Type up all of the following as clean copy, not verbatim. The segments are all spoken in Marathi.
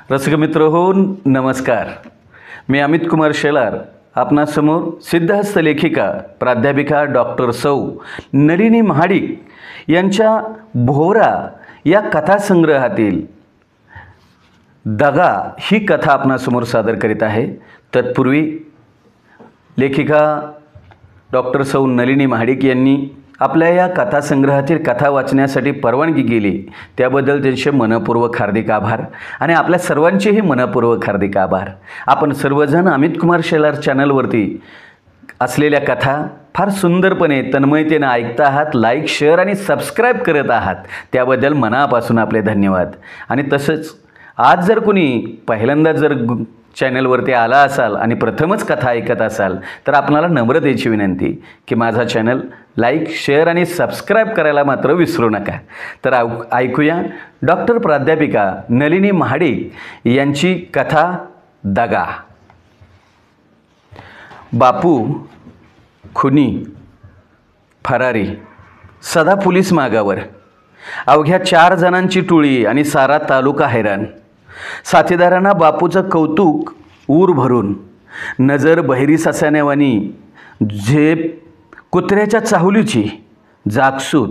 रसिक मित्र हो, नमस्कार. मी अमित कुमार शेलार आपणासमोर सिद्धहस्त लेखिका प्राध्यापिका डॉक्टर सौ नलिनी महाडिक यांच्या भोवरा या कथासंग्रहातील दगा ही कथा आपणासमोर सादर करीत आहे. तत्पूर्वी लेखिका डॉक्टर सौ नलिनी महाडिक यांनी आपल्या या कथासंग्रहातील कथा वाचण्यासाठी परवानगी केली त्याबद्दल त्यांचे मनपूर्वक हार्दिक आभार आणि आपल्या सर्वांचेही मनपूर्वक हार्दिक आभार. आपण सर्वजण अमित कुमार शेलार चॅनलवरती असलेल्या कथा फार सुंदरपणे तन्मयतेने ऐकता आहात, लाईक, शेअर आणि सबस्क्राईब करत आहात, त्याबद्दल मनापासून आपले धन्यवाद. आणि तसंच आज जर कोणी पहिल्यांदा जर चॅनलवरती आला असाल आणि प्रथमच कथा ऐकत असाल तर आपणाला नम्रतेची विनंती की माझा चॅनल लाईक, शेअर आणि सबस्क्राईब करायला मात्र विसरू नका. तर ऐकूया डॉक्टर प्राध्यापिका नलिनी महाडिक यांची कथा दगा. बापू खुनी, फरारी, सदा पोलीस मागावर. अवघ्या 4 जणांची टोळी आणि सारा तालुका हैराण. साथीदारांना बापूचं कौतुक ऊर भरून. नजर बहिरी ससानेवानी, झेप कुत्र्याच्या चाहुलीची, जागसूत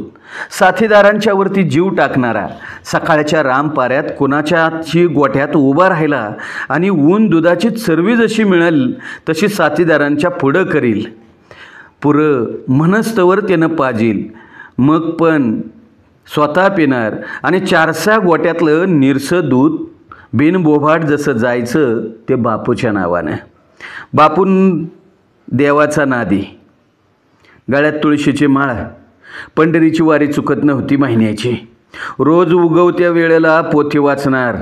साथीदारांच्यावरती जीव टाकणारा. सकाळच्या रामपाऱ्यात कुणाच्याची गोठ्यात उभा राहिला आणि ऊन दुधाची चरबी जशी मिळेल तशी साथीदारांच्या पुढं करील. पुरं म्हणस्तवर त्यानं पाजील, मग पण स्वतः पिणार आणि 400 गोट्यातलं निरसं दूध बिनबोभाट जसं जायचं ते बापूच्या नावानं. बापून देवाचा नादी, गळ्यात तुळशीची माळ, पंढरीची वारी चुकत नव्हती महिन्याची. रोज उगवत्या वेळेला पोथी वाचणार.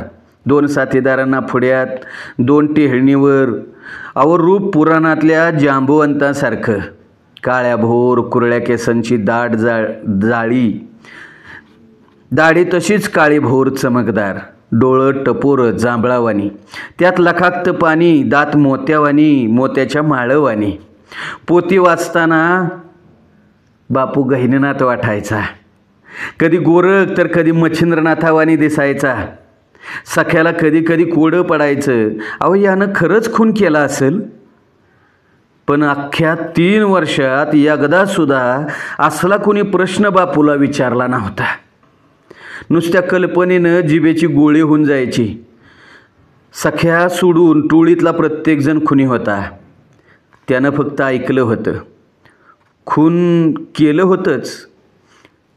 2 साथीदारांना पुढ्यात, 2 टेहळणीवर. अहो रूप पुराणातल्या जांबुवंतासारखं. काळ्या भोर कुरळ्या केसांची दाट जाळी, दाढी तशीच काळी भोर चमकदार, डोळं टपोर जांभळावानी, त्यात लखाकतं पाणी, दात मोत्यावानी, मोत्याच्या माळवानी. पोती वाचताना बापू गहिनीनाथ वाटायचा. कधी गोरख तर कधी मच्छिंद्रनाथावानी दिसायचा. सख्याला कधी कधी कोडं पडायचं, अहो यानं खरंच खून केला असेल. पण अख्ख्या 3 वर्षात एकदासुद्धा असला कोणी प्रश्न बापूला विचारला नव्हता. नुसत्या कल्पनेनं जिभेची गोळी होऊन जायची. सख्या सोडून टोळीतला प्रत्येकजण खुनी होता. त्यानं फक्त ऐकलं होतं. खून केलं होतंच.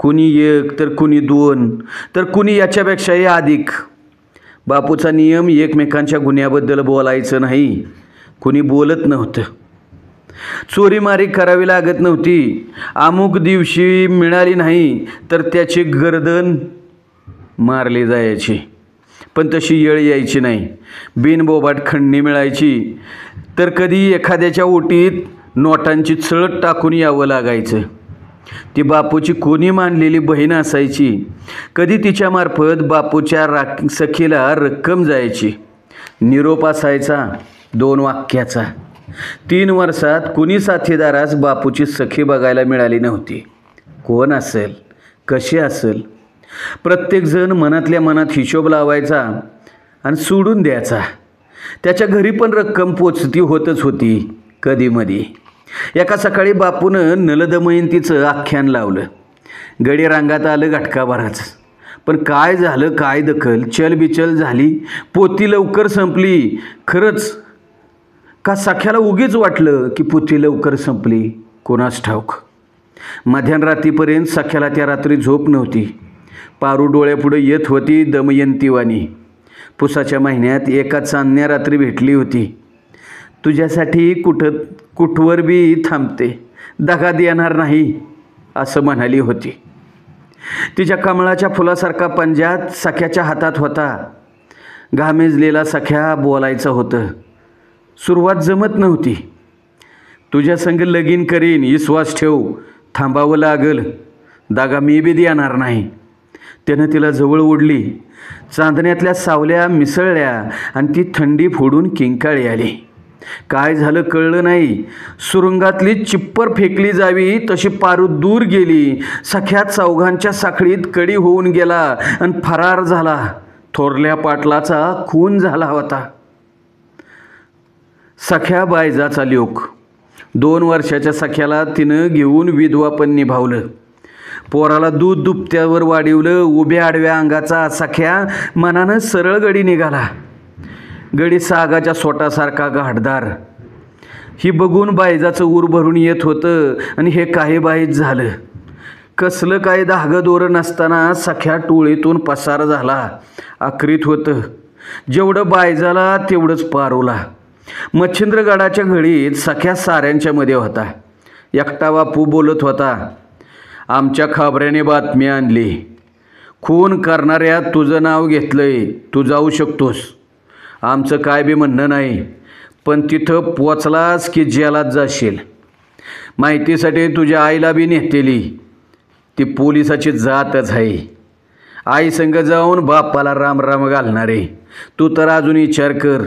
कुणी 1 तर कुणी 2 तर कुणी याच्यापेक्षाही अधिक. बापूचा नियम एकमेकांच्या गुन्ह्याबद्दल बोलायचं नाही. कुणी बोलत नव्हतं. चोरीमारी करावी लागत नव्हती. अमुक दिवशी मिळाली नाही तर त्याची गर्दन मारली जायची. पण तशी येळ यायची नाही. बिनबोबाट खंडणी मिळायची तर कधी एखाद्याच्या ओटीत नोटांची चळत टाकून यावं लागायचं. ती बापूची कोणी मानलेली बहीण असायची. कधी तिच्यामार्फत बापूच्या सखीला रक्कम जायची. निरोप असायचा 2 वाक्याचा. 3 वर्षात कुणी साथीदारास बापूची सखी बघायला मिळाली नव्हती. कोण असेल, कशी असेल, प्रत्येकजण मनातल्या मनात हिशोब लावायचा आणि सोडून द्यायचा. त्याच्या घरी पण रक्कम पोचती होतच होती कधीमधी. एका सकाळी बापूनं नलदमयंतीचं आख्यान लावलं. गडी रांगात आलं घटकाभराच. पण काय झालं, काय दखल, चलबिचल झाली. पोती लवकर संपली. खरंच का सख्याला उगीच वाटलं की पोती लवकर संपली, कोणास ठाऊक. मध्यरात्रीपर्यंत सख्याला त्या रात्री झोप नव्हती. पारू डोळ्यापुढे येत होती दमयंतीवानी. पुसाच्या महिन्यात एका चांदण्या रात्री भेटली होती. तुझ्यासाठी कुठवर बी थांबते, दगा देणार नाही असं म्हणाली होती. तिच्या कमळाच्या फुलासारखा पंजात सख्याच्या हातात होता. घामेजलेला सख्या बोलायचं होतं. सुरुवात जमत नव्हती. तुझ्या संग लगीन करीन, विश्वास ठेव, थांबावं लागल, दगा मी बी देणार नाही. त्यानं तिला जवळ ओढली. चांदण्यातल्या सावल्या मिसळल्या आणि ती थंडी फोडून किंकाळी आली. काय झालं कळलं नाही. सुरुंगातली चिप्पर फेकली जावी तशी पारू दूर गेली. सख्या चौघांच्या साखळीत कडी होऊन गेला आणि फरार झाला. थोरल्या पाटलाचा खून झाला होता. सख्या बायजाचा ल्योक. 2 वर्षाच्या सख्याला तिनं घेऊन विधवापण निभावलं. पोराला दूध दुभत्यावर वाढवलं. उभ्या आडव्या अंगाचा सख्या मनानं सरळ गडी निघाला. गडी सागाच्या सोटासारखा घाटदार. ही बघून बायजाचं ऊर भरून येत होतं आणि हे काही बाईच झालं. कसलं काय धागं दोरं नसताना सख्या टोळीतून पसार झाला. आकरीत होतं. जेवढं बायजाला तेवढंच पारवला. मच्छिंद्रगडाच्या घडीत सख्या साऱ्यांच्या मध्ये होता. एकटा बापू बोलत होता, आमच्या खबऱ्याने बातमी आणली. खून करणाऱ्या तुझं नाव घेतलंय. तू जाऊ शकतोस. आमचं काय बी म्हणणं नाही, पण तिथं पोचलास की जेलात जाशील. माहितीसाठी तुझ्या आईला बी नेतेली. ती पोलिसाची जातच आहे. आई संग जाऊन बाप्पाला रामराम घालणारे. तू तर अजून विचार कर.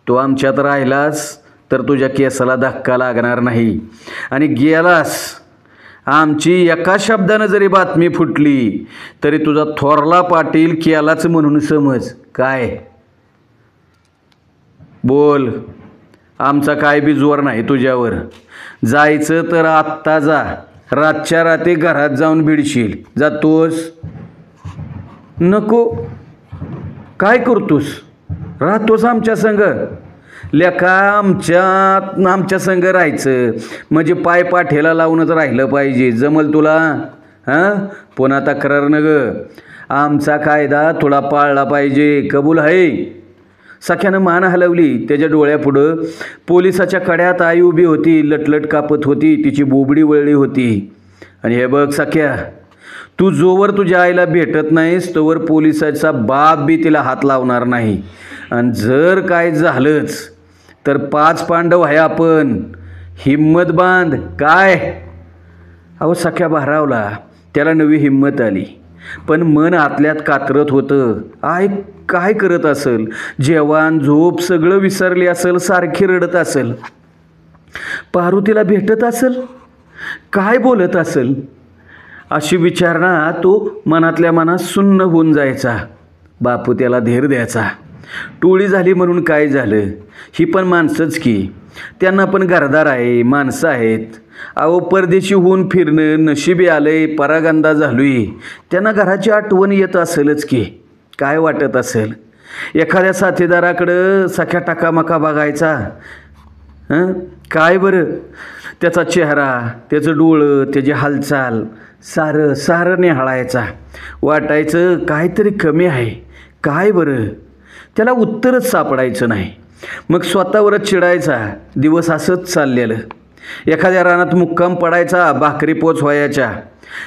तू आमच्यात राहिलास तर तुझ्या केसाला धक्का लागणार नाही. आणि गेलास, आमची एका शब्दानं जरी बातमी फुटली तरी तुझा थोरला पाटील केलाच म्हणून समज. काय बोल. आमचा काय बी जोर नाही तुझ्यावर. जायचं तर आत्ता जा. रातच्या रात्री घरात जाऊन भिडशील. जातोस? नको. काय करतोस? राहतोस आमच्या संग? लेका, आमच्या संग राहायचं म्हणजे पाय पाठीला लावूनच राहिलं पाहिजे. जमल तुला? हां, पुन्हा तक्रार न ग. आमचा कायदा तुला पाळला पाहिजे. कबूल आहे? सख्यानं मान हलवली. त्याच्या डोळ्यापुढं पोलिसाच्या कड्यात आई उभी होती. लटलट कापत होती. तिची बोबडी वळली होती. आणि हे बघ सख्या, तू जोवर तुझ्या आईला भेटत नाहीस तोवर पोलिसाचा बाप बी तिला हात लावणार नाही. आणि जर काय झालंच तर 5 पांडव आहे आपण. हिम्मत बांध. काय? अहो सख्या भारावला. त्याला नवी हिम्मत आली. पण मन आतल्यात कातरत होतं. आय काय करत असेल? जेवण झोप सगळं विसरली असेल. सारखी रडत असेल. पारू तिला भेटत असेल? काय बोलत असेल? अशी विचारणा तो मनातल्या मनात सुन्न होऊन जायचा. बापू त्याला धीर द्यायचा. टोळी झाली म्हणून काय झालं? ही पण माणसंच की. त्यांना पण घरदार आहे, माणसं आहेत. अहो परदेशी होऊन फिरणं नशिबी आलंय, परागंदा झालोय. त्यांना घराची आठवण येत असेलच की. काय वाटत असेल? एखाद्या साथीदाराकडं सख्या टाकामका बघायचा. काय बरं, त्याचा चेहरा, त्याचं डोळं, त्याची हालचाल सारं निहाळायचा. वाटायचं काहीतरी कमी आहे. काय बरं? त्याला उत्तरच सापडायचं नाही. मग स्वतःवरच चिडायचा. दिवस असंच चाललेलं. एखाद्या रानात मुक्काम पडायचा. भाकरी पोच व्हायच्या.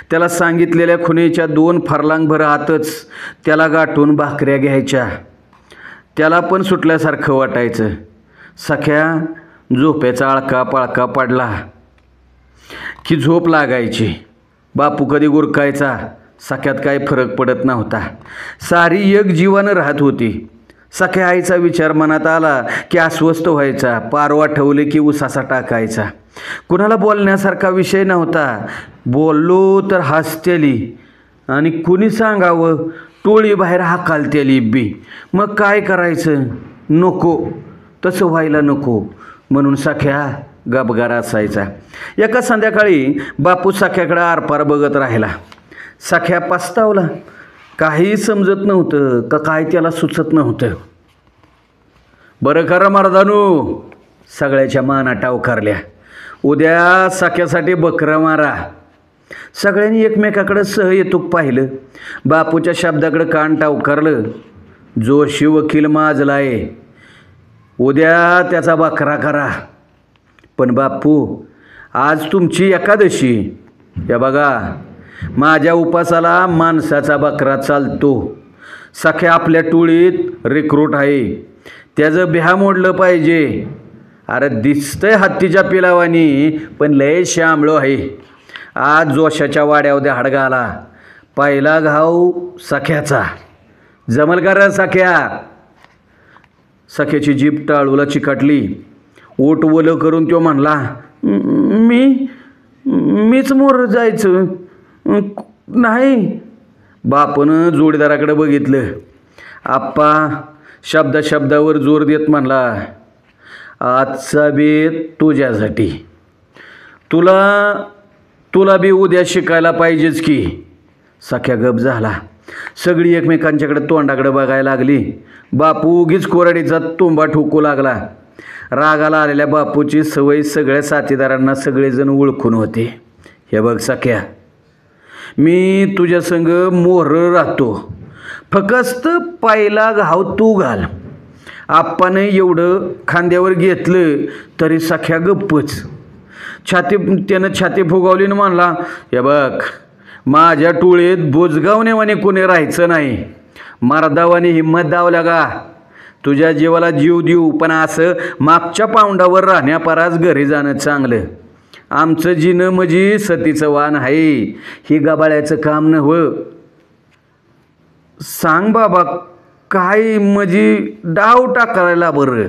त्याला सांगितलेल्या खुणेच्या 2 फरलांगभर आतच त्याला गाठून भाकऱ्या घ्यायच्या. त्याला पण सुटल्यासारखं वाटायचं. सख्या झोपेचा आळका पडला की झोप लागायची. बापू कधी गुरकायचा. सख्यात काय फरक पडत नव्हता. सारी एक जीवानं राहत होती. सख्या आईचा विचार मनात आला की अस्वस्थ व्हायचा. पारवा ठेवले की उसासा टाकायचा. कुणाला बोलण्यासारखा विषय नव्हता. बोललो तर हसतेली आणि कुणी सांगावं टोळी बाहेर हाकालतेली बी. मग काय करायचं? नको, तसं व्हायला नको म्हणून सख्या गपगार असायचा. एका संध्याकाळी बापू सख्याकडे आरपार बघत राहिला. सख्या पस्तावला. काही समजत नव्हतं का काय त्याला सुचत नव्हतं. बरं करा मर्दानू. सगळ्याच्या माना टावकारल्या. उद्या सख्यासाठी बकरं मारा. सगळ्यांनी एकमेकाकडे सहयेतूक पाहिलं. बापूच्या शब्दाकडे कान टावकारलं. जोशी वकील माजलाय. उद्या त्याचा बकरा करा. पण बापू, आज तुमची एकादशी. या बघा, माझ्या उपासाला माणसाचा बकरा चालतो. सख्या आपल्या टोळीत रिक्रूट आहे. त्याचं बिहा मोडलं पाहिजे. अरे दिसतंय हत्तीच्या पिलावानी, पण लय श्यामळो आहे. आज जोशाच्या वाड्यावर हडगा आला. पहिला घाव सख्याचा. जमल का रे सख्या? सख्याची जीभ टाळूला चिकटली. ओट ओलं करून तो म्हणला, मीच मोर जायचं नाही. बापनं जोडीदाराकडे बघितलं. आप्पा शब्दावर जोर देत म्हणला, आजचा बेत तुझ्यासाठी. तुला बी उद्या शिकायला पाहिजेच की. सख्या गप झाला. सगळी एकमेकांच्याकडे तोंडाकडे बघायला लागली. बापू उगीच कोरडीचा तुंबा ठोकू लागला. रागाला आलेल्या बापूची सवय सगळ्या साथीदारांना सगळेजण ओळखून होते. हे बघ सख्या, मी तुझ्या संग मोहर राहतो, फक्त पहिला घाव तू घाल. आप्पाने एवढं खांद्यावर घेतलं तरी सख्या गप्पच. त्यानं छाती फुगवली आणि म्हणला, हे बघ, माझ्या टोळीत बोजगावनेवाने कोणी राहायचं नाही. मर्दावाने हिंमत दावल्या का तुझ्या जीवाला जीव देऊ, पण असं मागच्या पाऊंडावर राहण्यापराच घरी जाणं चांगलं. आमचं जिणं म्हणजे सतीचं वाण आहे, ही गबाळ्याचं काम नव्हं. सांग बाबा, काय म्हणजे डाव टाकायला बरं.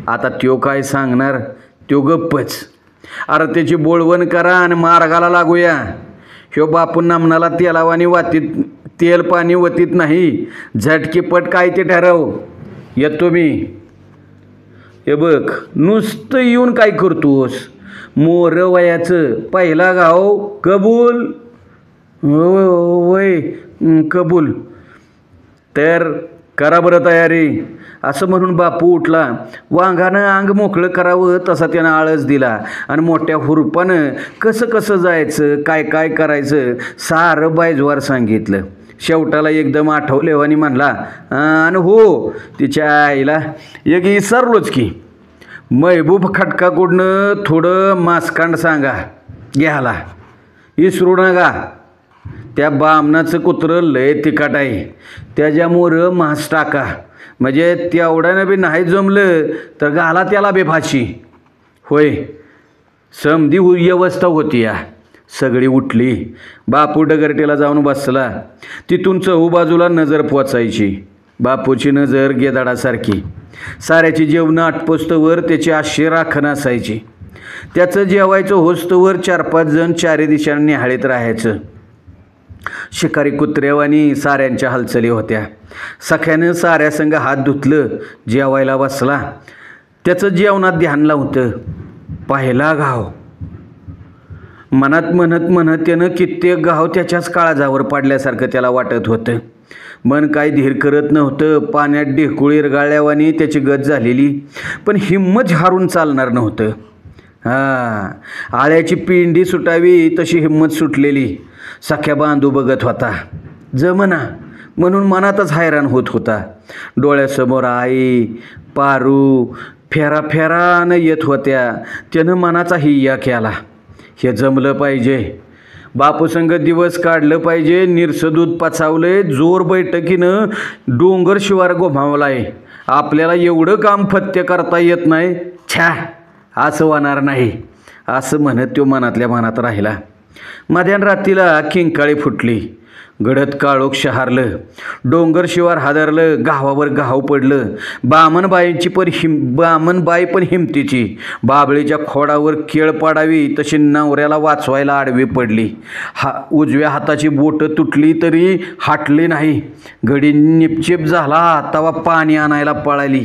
आता त्यो काय सांगणार, त्यो गप्पच. अरे त्याची बोळवण करा आणि मार्गाला लागूया. ह्यो बापून नामनाला तेलावानी वातीत तेल पाणी वतीत नाही, झटकीपट काय ते ठरव. येतो मी. हे बघ, नुसतं येऊन काय करतोस. मोर वयाचं पहिला गाव कबूल. वय कबूल. तर करा बरं तयारी. असं म्हणून बापू उठला. वांगानं अंग मोकळं करावं तसा त्यानं आळस दिला आणि मोठ्या हुरपानं कसं जायचं, काय करायचं सारं बायजवार सांगितलं. शेवटाला एकदम आठवलेवानी म्हणला, आणि हो तिच्या आईला एक विसरलोच की, महबूब खटकाकडनं थोडं मासकांड सांगा घ्याला, विसरू नका. त्या बामणाचं कुत्रं लय तिखट आहे, त्याच्यामुळं मांस टाका. म्हणजे तेवढ्यानं बी नाही जमलं तर घाला त्याला बेफाशी. होय, समधी व्यवस्था होती. या सगळी उठली. बापू डगरटेला जाऊन बसला. तिथून चहूबाजूला नजर पोचायची. बापूची नजर गेदाडासारखी. साऱ्याची जेवणं आटपोस्तवर त्याची आशी राखण असायची. त्याचं जेवायचं होस्तवर 4-5 जण चारी दिशांनी निहाळीत राहायचं. शिकारी कुत्र्यावानी साऱ्यांच्या हालचाली होत्या. सख्यानं साऱ्यासंग हात धुतलं, जेवायला बसला. त्याचं जेवणात ध्यान लावतं. पहिला घाव. मनात म्हणत त्यानं कित्येक घाव त्याच्याच काळजावर पडल्यासारखं त्याला वाटत होतं. मन काय धीर करत नव्हतं. पाण्यात ढेकुळी रगाळल्यावानी त्याची गत झालेली, पण हिंमत हारून चालणार नव्हतं. आळ्याची पिंडी सुटावी तशी हिंमत सुटलेली. सख्या बांधू बघत होता. जमना म्हणून मनातच हैराण होत होता. डोळ्यासमोर आई, पारू फेरानं येत होत्या. त्यानं मनाचा हिय्या केला. हे जमलं पाहिजे. बापूसंग दिवस काढलं पाहिजे. निरसं दूध पचावलंय. जोर बैठकीनं डोंगर शिवार गोमावलाय. आपल्याला एवढं काम फत्य करता येत नाही. छ्या, असं होणार नाही, असं म्हणत तो मनातल्या मनात राहिला. मध्यान रात्रीला किंकाळी फुटली. गडद काळोख शहारलं. डोंगर शिवार हादरलं. गावावर गाव पडलं. बामनबाई पण हिमतीची. बाबळीच्या खोडावर केळ पाडावी तशी नवऱ्याला वाचवायला आडवी पडली. उजव्या हाताची बोटं तुटली तरी हाटली नाही. घडी निपचिप झाला तवा पाणी आणायला पळाली.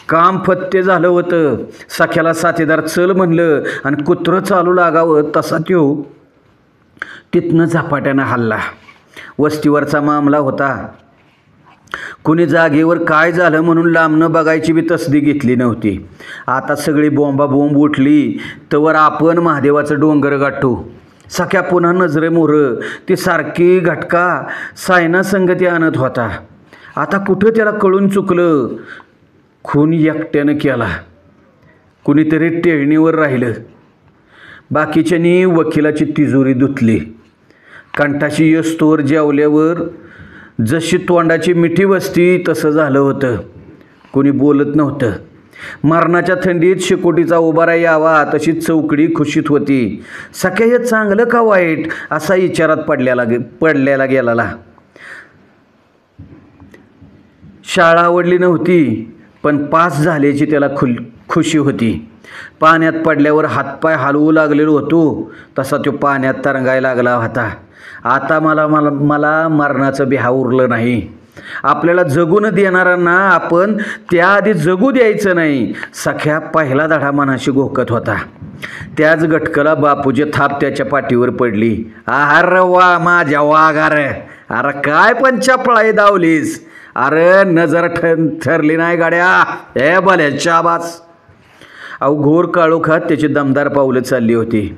काम फत्ते झालं होतं. सख्याला साथीदार चल म्हणलं आणि कुत्रं चालू लागावं तसा त्यो तिथनं झपाट्यानं हल्ला. वस्तीवरचा मामला होता. कुणी जागेवर काय झालं म्हणून लांबनं बघायची बी तसदी घेतली नव्हती. आता सगळी बोंबाबोंब उठली तवर आपण महादेवाचं डोंगर गाठू. सख्या पुन्हा नजरे मोरं ती सारखी घटका सायना संगती आणत होता. आता कुठं त्याला कळून चुकलं. खून एकट्यानं केला. कुणीतरी टेळणीवर राहिलं. बाकीच्यांनी वकिलाची तिजोरी धुतली. कंठाशी यस्तोवर जेवल्यावर जशी तोंडाची मिठी बसती तसं झालं होतं. कोणी बोलत नव्हतं. मरणाच्या थंडीत शेकोटीचा उभारा यावा तशी चौकडी खुशीत होती. सख्या हे चांगलं का वाईट असा विचारात पडलेला गेला. शाळा आवडली नव्हती, पण पास झाल्याची त्याला खुशी होती. पाण्यात पडल्यावर हातपाय हलवू लागलेलो होतो तसा तो पाण्यात तरंगायला लागला होता. आता मला मरणाचं बिहा उरलं नाही. आपल्याला जगू न देणाऱ्यांना आपण त्याआधी जगू द्यायचं नाही. सख्या पहिला धडा मनाशी घोकत होता. त्याच गटकला बापूची थाप त्याच्या पाठीवर पडली. अरे वा माझ्या वाघार, अरे काय पण चपळाई दावलीस, अरे नजर ठरली नाही गाड्या, ए भल्याच्या आवाज. अहो घोर काळोखात त्याची दमदार पावलं चालली होती.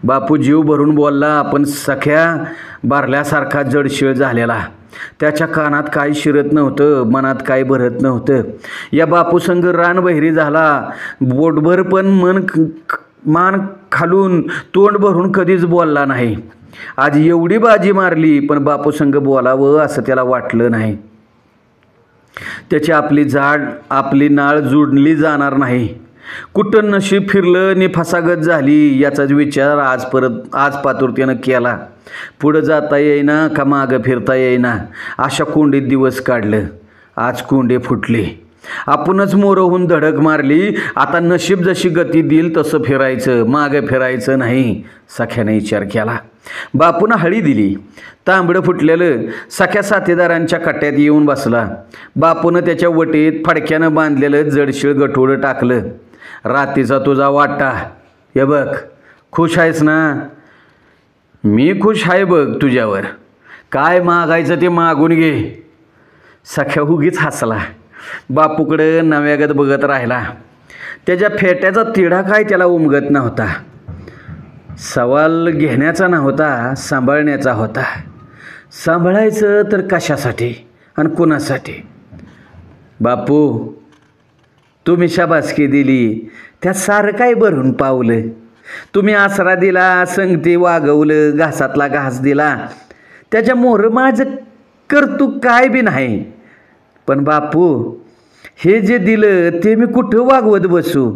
बापू जीव भरून बोलला, पण सख्या बारल्यासारखा जडशीळ झालेला. त्याच्या कानात काही शिरत नव्हतं, मनात काही भरत नव्हतं. या बापूसंग रानबहिरी झाला. बोटभर पण मान खालून तोंड भरून कधीच बोलला नाही. आज एवढी बाजी मारली, पण बापूसंग बोलावं असं त्याला वाटलं नाही. त्याची आपली नाळ जुडली जाणार नाही. कुठं नशीब फिरलं नि फसागत झाली याचाच विचार आज पातुरतेनं केला. पुढं जाता येईना का मागं फिरता येईना अशा कोंडीत दिवस काढलं. आज कोंडे फुटले, आपणच मोरं होऊन धडक मारली. आता नशीब जशी गती देईल तसं फिरायचं, मागं फिरायचं नाही. सख्याने विचार केला. बापूनं हळी दिली. तांबडं फुटलेलं सख्या साथीदारांच्या कट्ट्यात येऊन बसला. बापूनं त्याच्या वटीत फडक्यानं बांधलेलं जडशीळ गठोडं टाकलं. रात्रीचा तुझा वाटा, हे बघ, खुश आहेस ना? मी खुश आहे बघ तुझ्यावर. काय मागायचं ते मागून घे. सख्या उगीच हसला. बापूकडे नव्यागत बघत राहिला. त्याच्या फेट्याचा तिढा काय त्याला उमगत नव्हता. सवाल घेण्याचा नव्हता, सांभाळण्याचा होता. सांभाळायचं तर कशासाठी आणि कुणासाठी? बापू, तुम्ही शाबासकी दिली, त्यात सारं काय भरून पावलं. तुम्ही आसरा दिला, संगती वागवलं, घासातला घास दिला, त्याच्या मोहर माझं कर्तुक काय बी नाही. पण बापू, हे जे दिलं ते मी कुठं वागवत बसू?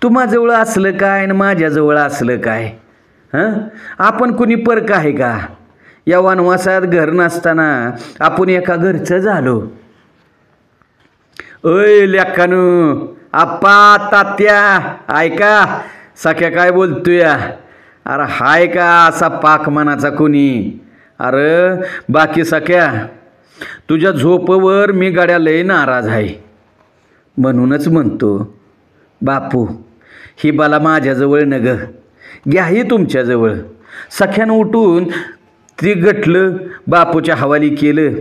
तुम्हाजवळ असलं काय आणि माझ्याजवळ असलं काय? आपण कुणी परक आहे का? या वनवासात घर नसताना आपण एका घरचं झालो. ओय लेकानू, आप्पा, तात्या, ऐका, सख्या काय बोलतोय? अरे हाय का असा पाक मनाचा कुणी? अरे बाकी सख्या, तुझ्या झोपवर मी गाड्या लय नाराज आहे. म्हणूनच म्हणतो बापू, ही बाला माझ्याजवळ नग, घ्या ही तुमच्याजवळ. सख्यानं उठून ती गटलं बापूच्या हवाली केलं.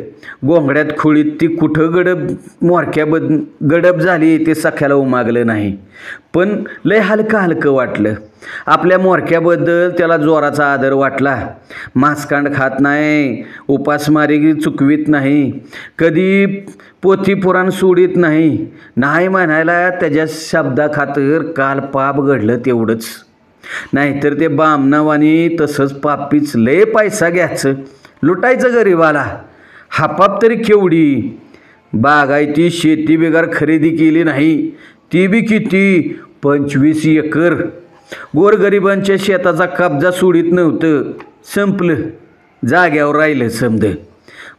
गोंगड्यात खोळीत ती कुठं गडप झाली ते सख्याला उमागलं नाही, पण लय हलकं हलकं वाटलं. आपल्या मोरक्याबद्दल त्याला जोराचा आदर वाटला. मांसकांड खात नाही, उपासमारी चुकवीत नाही, कधी पोथी पुराण सोडित नाही. नाही म्हणायला त्याच्या शब्दाखातर काल पाप घडलं तेवढंच. नाहीतर ते बामणावानी तसंच पापीच लय पैसा घ्यायचं, लुटायचं गरिबाला. हापाप तरी केवढी. बागायती शेती बिगार खरेदी केली नाही, ती बी किती, 25 एकर. गोरगरिबांच्या शेताचा कब्जा सोडित नव्हतं. संपलं, जाग्यावर राहिलं समद.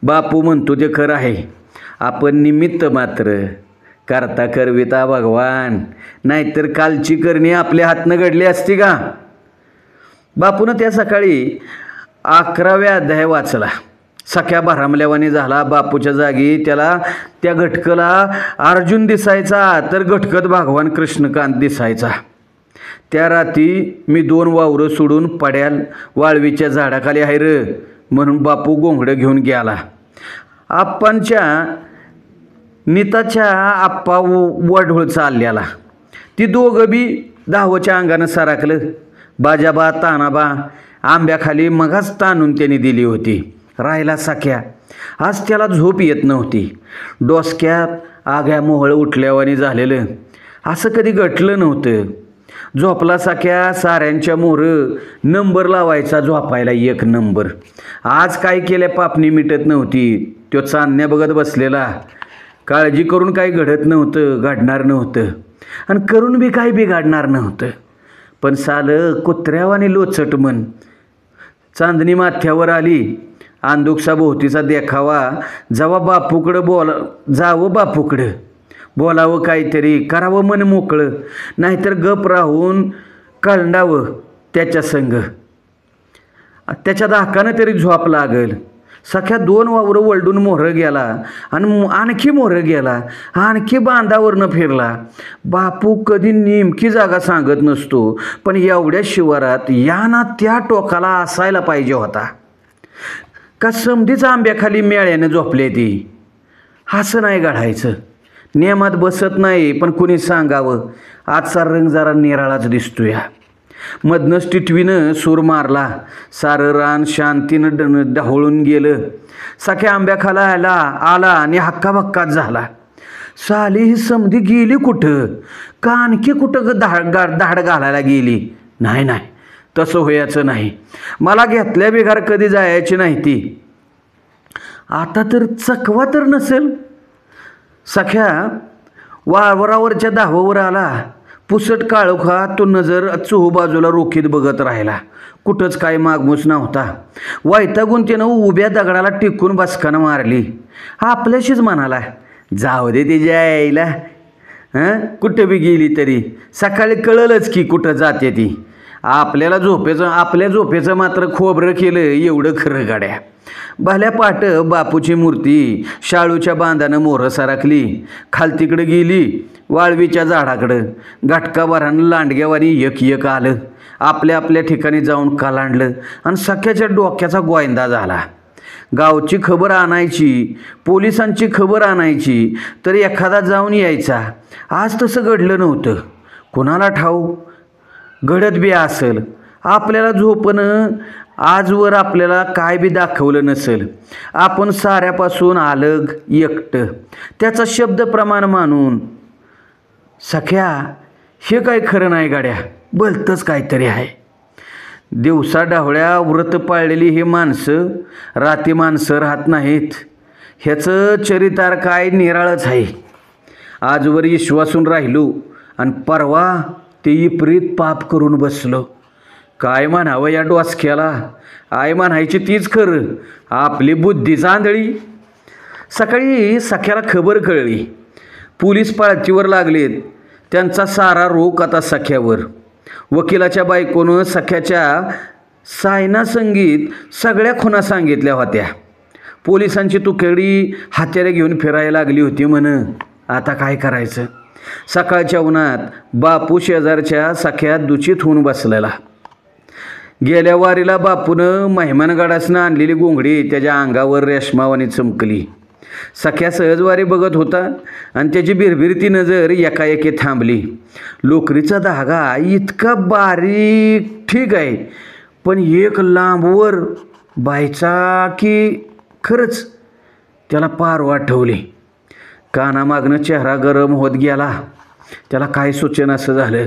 बापू म्हणतो ते खरं आहे. आपण निमित्त मात्र, करता करविता भगवान. नाहीतर कालची करणी आपल्या हातनं घडली असती का? बापूनं त्या सकाळी 11व्या अध्याय वाचला. सख्या भरामल्यावानी झाला. बापूच्या जागी त्याला त्या घटकला अर्जुन दिसायचा, तर घटकत भगवान कृष्णकांत दिसायचा. त्या रात्री मी 2 वावरं सोडून पड्याल वाळवीच्या झाडाखाली आहे र म्हणून बापू गोंगडं घेऊन गेला. आप्पांच्या नीताच्या आप्पा वढोळ चालल्याला. ती दोघं बी 10च्या अंगानं सरकलं. बाजाबा तानाबा आंब्याखाली मगाच ताणून त्यांनी दिली होती. राहिला सख्या. आज त्याला झोप येत नव्हती. डोसक्यात आग्या मोहळ उठल्यावानी झालेलं. असं कधी घटलं नव्हतं. झोपला सख्या. साऱ्यांच्या मोहरं नंबर लावायचा झोपायला 1 नंबर. आज काय केल्या पापणी मिटत नव्हती. तो चांदण्या बघत बसलेला. काळजी करून काही घडत नव्हतं, घडणार नव्हतं, आणि करून बी काही बिघडणार नव्हतं. पण सालं कुत्र्यावानी लोचट मन. चांदणी माथ्यावर आली. आंदुकसा भोवतीचा देखावा. जावं बापूकडं बोलावं, काहीतरी करावं मन मोकळं, नाहीतर गप राहून कळंडावं त्याच्या संग. त्याच्या धाकानं तरी झोप लागल. सख्या 2 वावरं वलडून मोहरं गेला आणि आणखी मोहरं गेला, आणखी बांधावरनं फिरला. बापू कधी नेमकी जागा सांगत नसतो, पण एवढ्या शिवारात या ना त्या टोकाला असायला पाहिजे होता. का समधीच आंब्याखाली मेळ्यानं झोपले ती. असं नाही घडायचं, नियमात बसत नाही. पण कुणी सांगावं, आजचा रंग जरा निराळाच दिसतोय. मधनंच टिटवीनं सूर मारला. सारं रान शांतीनं ढवळून गेलं. सख्या आंब्याखाला आला आणि हक्काबक्काच झाला. साली ही समधी गेली कुठं, का आणखी कुठं धाड घालायला गेली? नाही नाही, तसं व्हायचं नाही. मला घेतल्या बिगार कधी जायची नाही ती. आता तर चकवा तर नसेल. सख्या वावरावरच्या धावावर आला. पुसट काळोखा तो नजर चोहूबाजूला रोखीत बघत राहिला. कुठंच काय मागमूस नव्हता. वैतागून त्यानं उभ्या दगडाला टिकून बसकानं मारली. आपल्याशीच म्हणाला, जाऊ दे तिच्या यायला, कुठं बी गेली तरी सकाळी कळलंच की कुठं जाते ती. आपल्या झोपेचं मात्र खोबरं केलं एवढं खरं गाड्या. भल्या पाट बापूची मूर्ती शाळूच्या बांधानं मोहरं सरकली. खालतीकडे गेली वाळवीच्या झाडाकडं. घटकाभरानं लांडग्यावानी एक आलं. आपल्या ठिकाणी जाऊन कालांडलं आणि सख्याच्या डोक्याचा गोंदा झाला. गावची खबर आणायची, पोलिसांची खबर आणायची, तर एखादा जाऊन यायचा. आज तसं घडलं नव्हतं. कोणाला ठाऊ, घडत बी असेल. आपल्याला झोपणं आजवर आपल्याला काय बी दाखवलं नसेल. आपण साऱ्यापासून अलग एकटं, त्याचा शब्द प्रमाण मानून. सख्या, हे काय खरं नाही गाड्या, भलतंच काहीतरी आहे. दिवसा ढवळ्या व्रत पाळलेली ही माणसं राती माणसं राहत नाहीत. ह्याचं चरितार काय निराळच आहे. आजवर विश्वासून राहिलो आणि परवा ते विपरीत पाप करून बसलो. काय म्हणावं या डोसक्याला? आय म्हणायची तीच खरं, आपली बुद्धीच आंधळी. सकाळी सख्याला खबर कळली. पोलीस पाळतीवर लागलेत. त्यांचा सारा रोख आता सख्यावर. वकिलाच्या बायकोनं सख्याच्या सायनासंगीत सगळ्या खुणा सांगितल्या होत्या. पोलिसांची तुकडी हात्यारे घेऊन फिरायला लागली होती म्हण. आता काय करायचं? सकाळच्या उन्हात बापू शेजारच्या सख्यात दूषित होऊन बसलेला. गेल्या वारीला बापूनं मेहमानगडासनं आणलेली गोंगडी त्याच्या अंगावर रेशमावानी चमकली. सख्या सहजवारी बघत होता आणि त्याची बिरबिरती नजर एकाएकी थांबली. लोकरीचा धागा इतका बारीक ठीक आहे, पण एक लांबवर बायचा की खरंच त्याला पार वाटवली. कानामागनं चेहरा गरम होत गेला. त्याला काय सुचेना असं झालं.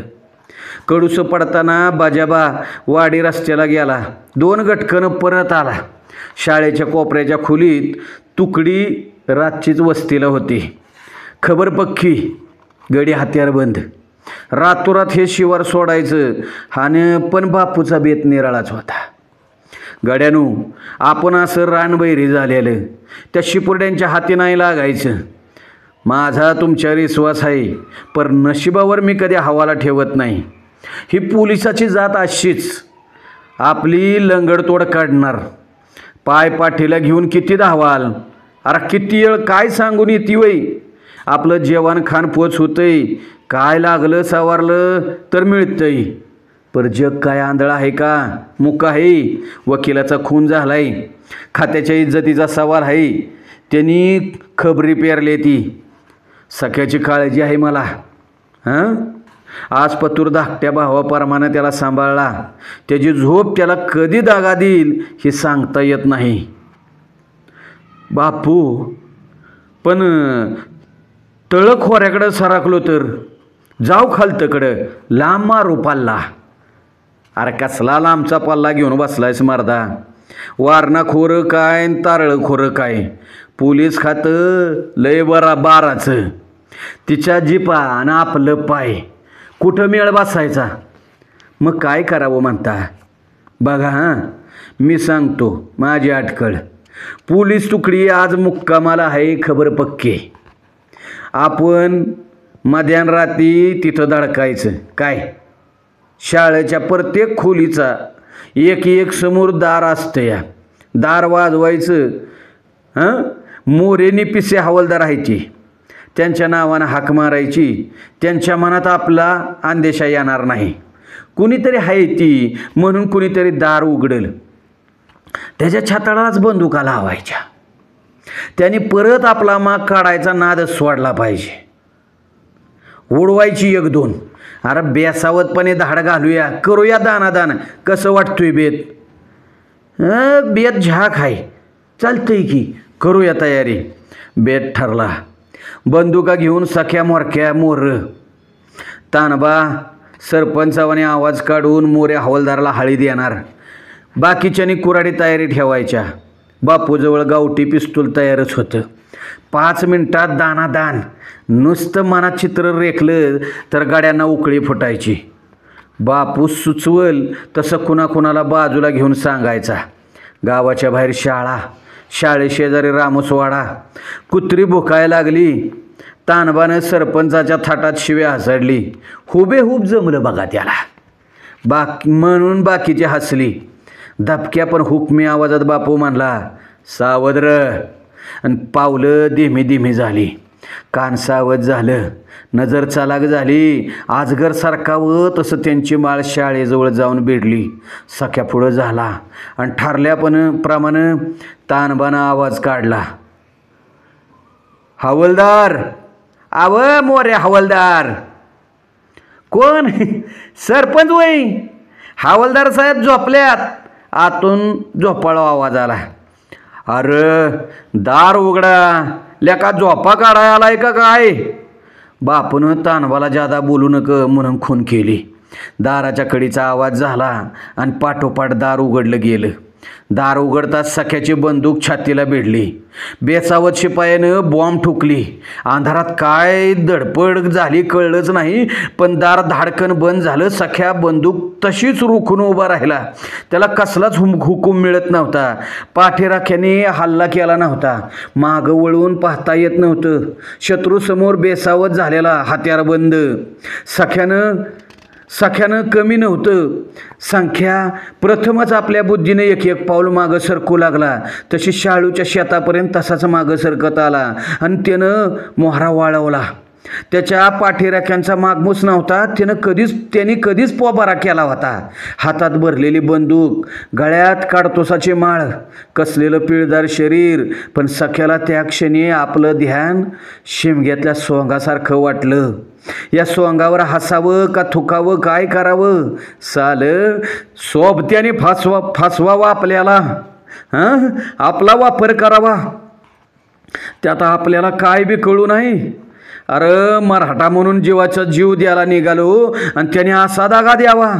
कडूसं पडताना बाजाबा वाडी रस्त्याला गेला. 2 गटकनं परत आला. शाळेच्या कोपऱ्याच्या खोलीत तुकडी रातचीच वस्तीला होती. खबर पक्की, गडी हत्यार बंद. रातोरात हे शिवार सोडायचं आणि पण बापूचा बेत निराळाच होता. गड्यानू, आपण असं रानबैरी झालेलं त्या शिपुर्ड्यांच्या हाती नाही लागायचं. माझा तुमच्यावर विश्वास आहे, पण नशिबावर मी कधी हवाला ठेवत नाही. ही पोलिसाची जात अशीच आपली लंगडतोड काढणार. पाय पाठीला घेऊन किती धावाल? अरे किती वेळ काय सांगून येते वय? आपलं जेवण खाण पोच होतंय. काय लागलं सवारलं तर मिळतंय. पर जग काय आंधळा आहे का? मुका आहे. वकिलाचा खून झालाय. खात्याच्या इज्जतीचा सवाल आहे. त्यांनी खबरी पेरली ती. सख्याची काळजी आहे मला. आज पतूर धाकट्या भावाप्रमाणे त्याला सांभाळला. त्याची झोप त्याला कधी दागा देईल हे सांगता येत नाही. बापू, पण तळ खोऱ्याकडं सरकलो तर जाऊ खालतकडं लांब मारू पल्ला. अरे कसला लांबचा पल्ला घेऊन बसलायस मर्दा? वारणा खोरं काय तारळं खोरं काय? पोलीस खातं लय बाराचं. तिच्या जिपा आणि आपलं पाय कुठं मेळ बसायचा? मग काय करावं म्हणता? बघा मी सांगतो माझी अटकळ. पोलीस तुकडी आज मुक्कामाला आहे, खबर पक्की. आपण मध्यान रात्री तिथं धडकायचं. काय? शाळेच्या प्रत्येक खोलीचा एक समोर दार असतं या. दार वाजवायचं. मोरेनी पिसे हवालदार राहायची, त्यांच्या नावानं हाक मारायची. त्यांच्या मनात आपला अंदेशा येणार नाही. कुणीतरी आहे ती म्हणून कुणीतरी दार उघडल. त्याच्या छाताळालाच बंदुका लावायच्या. त्यांनी परत आपला माग काढायचा नादच सोडला पाहिजे. उडवायची एक दोन. अरे बेसावतपणे धाड घालूया, करूया दानादान. कसं वाटतोय बेत? बेत झाक आहे, चालतंय की, करूया तयारी. बेत ठरला. बंदुका घेऊन सख्या मोरक्या मोर. तानबा सरपंचावाने आवाज काढून मोरे हवालदाराला हळी देणार. बाकीच्यांनी कुऱ्हाडी तयारी ठेवायच्या. बापूजवळ गावठी पिस्तूल तयारच होतं. 5 मिनिटात दानादान. नुसतं मनात चित्र रेखलं तर गाड्यांना उकळी फुटायची. बापू सुचवल तसं कुणाकुणाला बाजूला घेऊन सांगायचा. गावाच्या बाहेर शाळा, शाळेशेजारी रामसवाडा. कुत्री भुकायला लागली. तानबानं सरपंचाच्या थाटात शिव्या हसडली. हुबेहूब जमलं बघा त्याला. म्हणून बाकीची हसली. दबक्या पण हुकमी आवाजात बापू म्हणला, सावध र. आणि पावलं धीमी धीमी झाली. कान सावध झालं. नजर चालाक झाली. आजगर सारखावं तसं त्यांची माळ शाळेजवळ जाऊन भिडली. सख्या पुढं झाला आणि ठरल्याप्रमाणे तानबानं आवाज काढला, हवालदार. आव मोरे हवालदार. कोण? सरपंच वय. हवालदार साहेब झोपल्यात. आतून झोपाळा आवाज आला. अरे दार उघडा, लेका झोपा काढाय आलाय का काय? बापूनं तानबाला जादा बोलू नक म्हणून खून केली. दाराच्या कडीचा आवाज झाला आणि पाठोपाठ दार उघडलं गेलं. दार उघडताच सख्याची बंदूक छातीला भिडली. बेसावत शिपायानं बॉम्ब ठोकली. अंधारात काय धडपड झाली कळलंच नाही, पण दार धाडकन बंद झालं. सख्या बंदूक तशीच रोखून उभा राहिला. त्याला कसलाच हुकूम मिळत नव्हता. पाठीराख्याने हल्ला केला नव्हता. मागं वळून पाहता येत नव्हतं. शत्रूसमोर बेसावत झालेला, हत्यार बंद. सख्यानं कमी नव्हतं. संख्या प्रथमच आपल्या बुद्धीने एक एक पाऊल मागं सरकू लागला. तशी शाळूच्या शेतापर्यंत तसाच मागं सरकत आला आणि त्यानं मोहरा वाळवला. त्याच्या पाठीराख्यांचा मागमूस नव्हता. त्यांनी कधीच पोबारा केला होता. हातात भरलेली बंदूक, गळ्यात काडतोसाची माळ, कसलेलं पिळदार शरीर. पण सख्याला त्या क्षणी आपलं ध्यान शिमग्यातल्या सोंगासारखं वाटलं. या सोंगावर हसावं का थुकावं, काय करावं? सोबत्याने फासवावा आपल्याला. आपला वापर करावा. त्यात आपल्याला काय बी कळू नाही. अरे मराठा म्हणून जीवाचा जीव द्यायला निघालो आणि त्याने असा दागा द्यावा.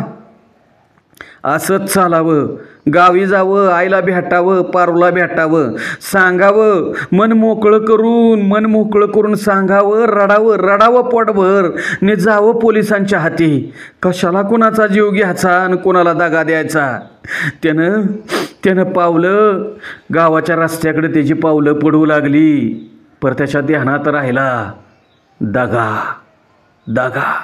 असंच चालावं. गावी जावं, आईला भेटावं, पारूला भेटावं, सांगावं. मन मोकळं करून सांगावं. रडावं पोटभर. ने जावं पोलिसांच्या हाती. कशाला कुणाचा जीव घ्यायचा आणि कुणाला दगा द्यायचा? त्यानं पावलं गावाच्या रस्त्याकडे त्याची पावलं पडू लागली. पर त्याच्या ध्यानात राहिला दगा.